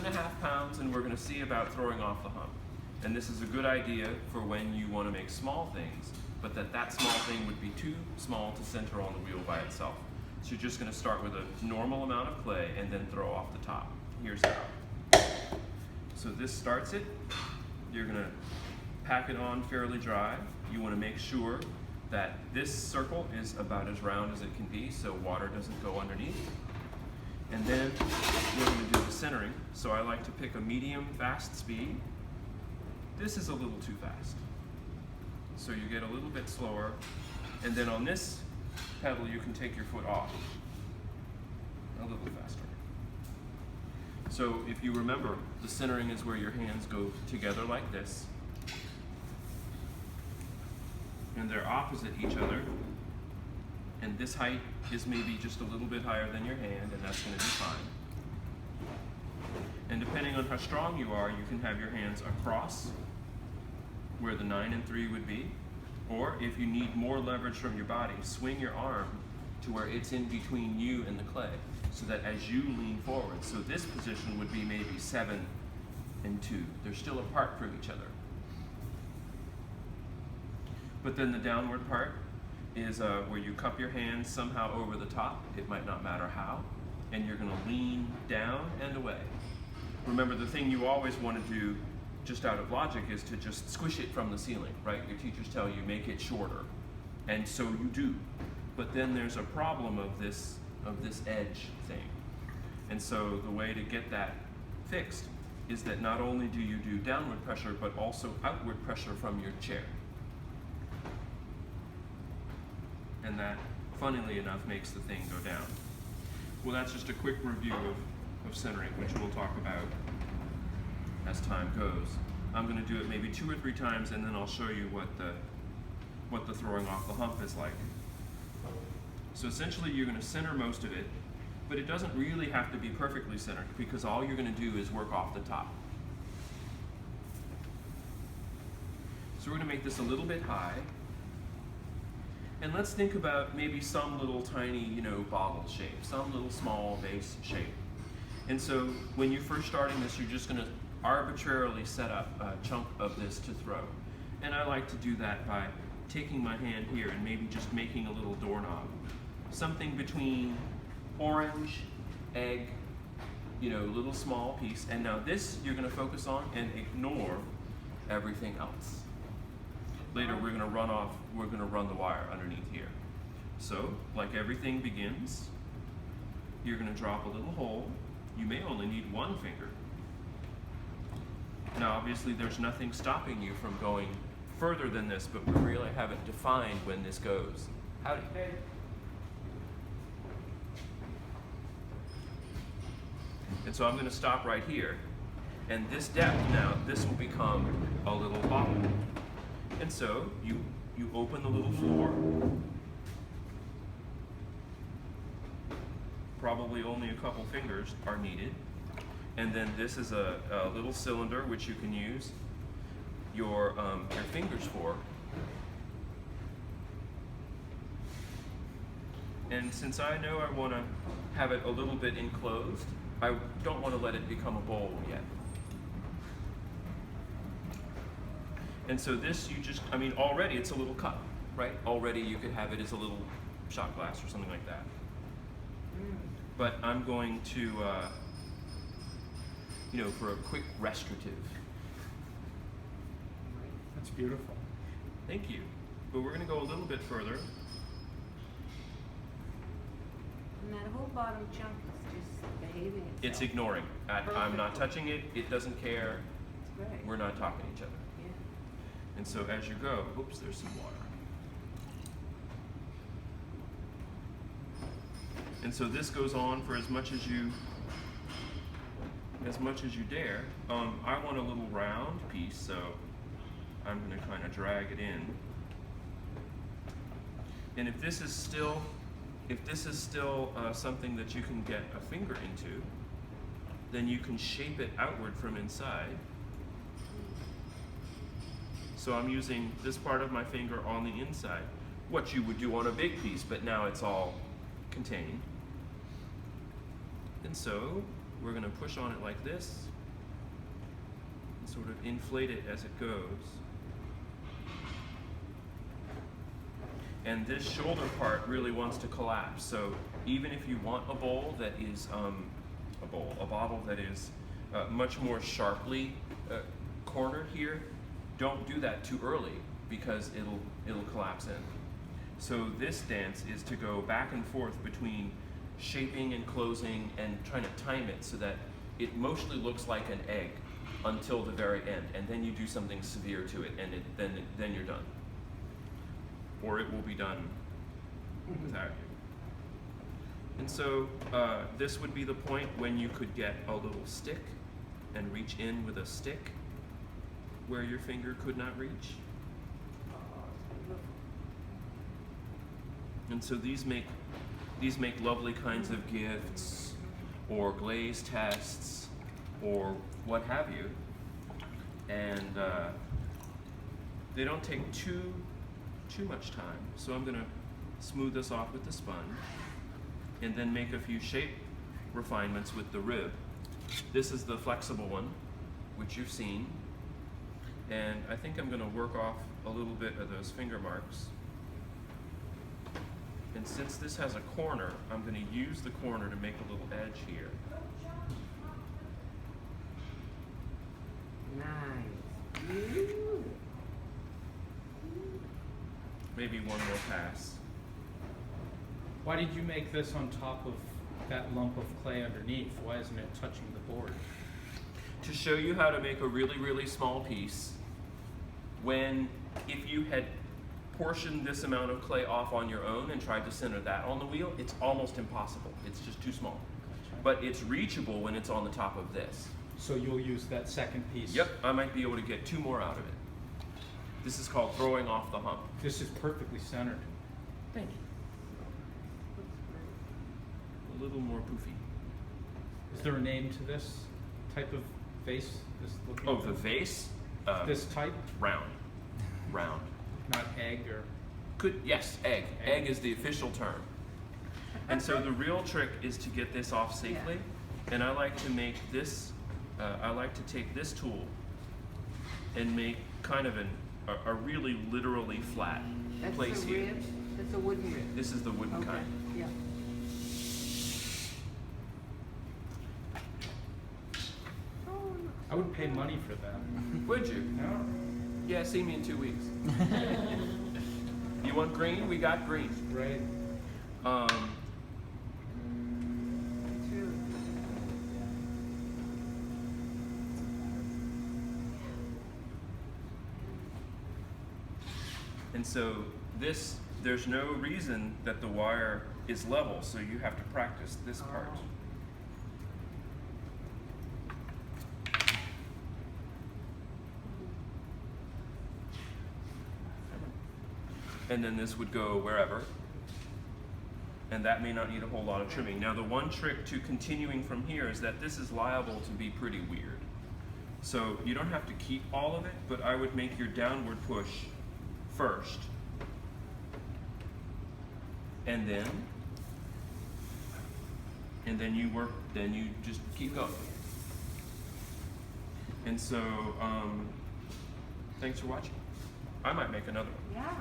2.5 pounds, and we're going to see about throwing off the hump. And this is a good idea for when you want to make small things, but that small thing would be too small to center on the wheel by itself. So you're just going to start with a normal amount of clay and then throw off the top. Here's how. So this starts it. You're going to pack it on fairly dry. You want to make sure that this circle is about as round as it can be so water doesn't go underneath. And then we're going to do the centering. So I like to pick a medium fast speed. This is a little too fast. So you get a little bit slower. And then on this pedal you can take your foot off a little faster. So if you remember, the centering is where your hands go together like this. And they're opposite each other, and this height is maybe just a little bit higher than your hand, and that's going to be fine. And depending on how strong you are, you can have your hands across where the 9 and 3 would be, or if you need more leverage from your body, swing your arm to where it's in between you and the clay, so that as you lean forward, so this position would be maybe 7 and 2. They're still apart from each other. But then the downward part is where you cup your hands somehow over the top. It might not matter how. And you're going to lean down and away. Remember, the thing you always want to do, just out of logic, is to just squish it from the ceiling, right? Your teachers tell you make it shorter. And so you do. But then there's a problem of this edge thing. And so the way to get that fixed is that not only do you do downward pressure, but also outward pressure from your chair. And that, funnily enough, makes the thing go down. Well, that's just a quick review of centering, which we'll talk about as time goes. I'm going to do it maybe 2 or 3 times, and then I'll show you what the throwing off the hump is like. So essentially, you're going to center most of it, but it doesn't really have to be perfectly centered, because all you're going to do is work off the top. So we're going to make this a little bit high. And let's think about maybe some little tiny, bottle shape, some little small vase shape. And so when you're first starting this, you're just going to arbitrarily set up a chunk of this to throw. And I like to do that by taking my hand here and maybe just making a little doorknob. Something between orange, egg, little small piece. And now this you're going to focus on and ignore everything else. Later we're going to run the wire underneath here. So, like everything begins, you're going to drop a little hole. You may only need 1 finger. Now obviously there's nothing stopping you from going further than this, but we really haven't defined when this goes. Howdy. Hey. And so I'm going to stop right here. And this depth now, this will become a little bottle. And so you open the little floor. Probably only a couple fingers are needed. And then this is a little cylinder which you can use your fingers for. And since I know I want to have it a little bit enclosed, I don't want to let it become a bowl yet. And so this, already it's a little cup, right? Already you could have it as a little shot glass or something like that. But I'm going to, for a quick restorative. That's beautiful. Thank you. But we're going to go a little bit further. And that whole bottom chunk is just behaving itself. It's ignoring. I'm not touching it. It doesn't care. That's right. We're not talking to each other. Yeah. And so as you go, oops, there's some water. And so this goes on for as much as you dare. I want a little round piece, so I'm going to kind of drag it in. And if this is still something that you can get a finger into, then you can shape it outward from inside. So I'm using this part of my finger on the inside, what you would do on a big piece, but now it's all contained. And so we're going to push on it like this and sort of inflate it as it goes. And this shoulder part really wants to collapse. So even if you want a bowl that is a bottle that is much more sharply cornered here, don't do that too early because it'll collapse in. So this dance is to go back and forth between shaping and closing and trying to time it so that it mostly looks like an egg until the very end, and then you do something severe to it, and then you're done. Or it will be done without you. And so this would be the point when you could get a little stick and reach in with a stick where your finger could not reach. And so these make lovely kinds of gifts or glaze tests or what have you. And they don't take too much time. So I'm gonna smooth this off with the sponge and then make a few shape refinements with the rib. This is the flexible one, which you've seen. And I think I'm gonna work off a little bit of those finger marks. And since this has a corner, I'm gonna use the corner to make a little edge here. Nice. Maybe one more pass. Why did you make this on top of that lump of clay underneath? Why isn't it touching the board? To show you how to make a really, really small piece, if you had portioned this amount of clay off on your own and tried to center that on the wheel, it's almost impossible. It's just too small. But it's reachable when it's on the top of this. So you'll use that second piece? Yep, I might be able to get 2 more out of it. This is called throwing off the hump. This is perfectly centered. Thank you. A little more poofy. Is there a name to this type of vase? This looking Oh, the vase? this type? Round. Round. Not egg or... Yes, egg. Egg is the official term. And so the real trick is to get this off safely. Yeah. And I like to make this, I like to take this tool and make kind of a really literally flat place That's a here. rib? That's a wooden rib? This is the wooden Okay, kind. yeah. I would pay money for that. Would you? No. Yeah, see me in 2 weeks. You want green? We got green. Right. It's really good. And so there's no reason that the wire is level, so you have to practice this part. And then this would go wherever. And that may not need a whole lot of trimming. Now the one trick to continuing from here is that this is liable to be pretty weird. So you don't have to keep all of it, but I would make your downward push first. And then you just keep going. And so, thanks for watching. I might make another one. Yeah.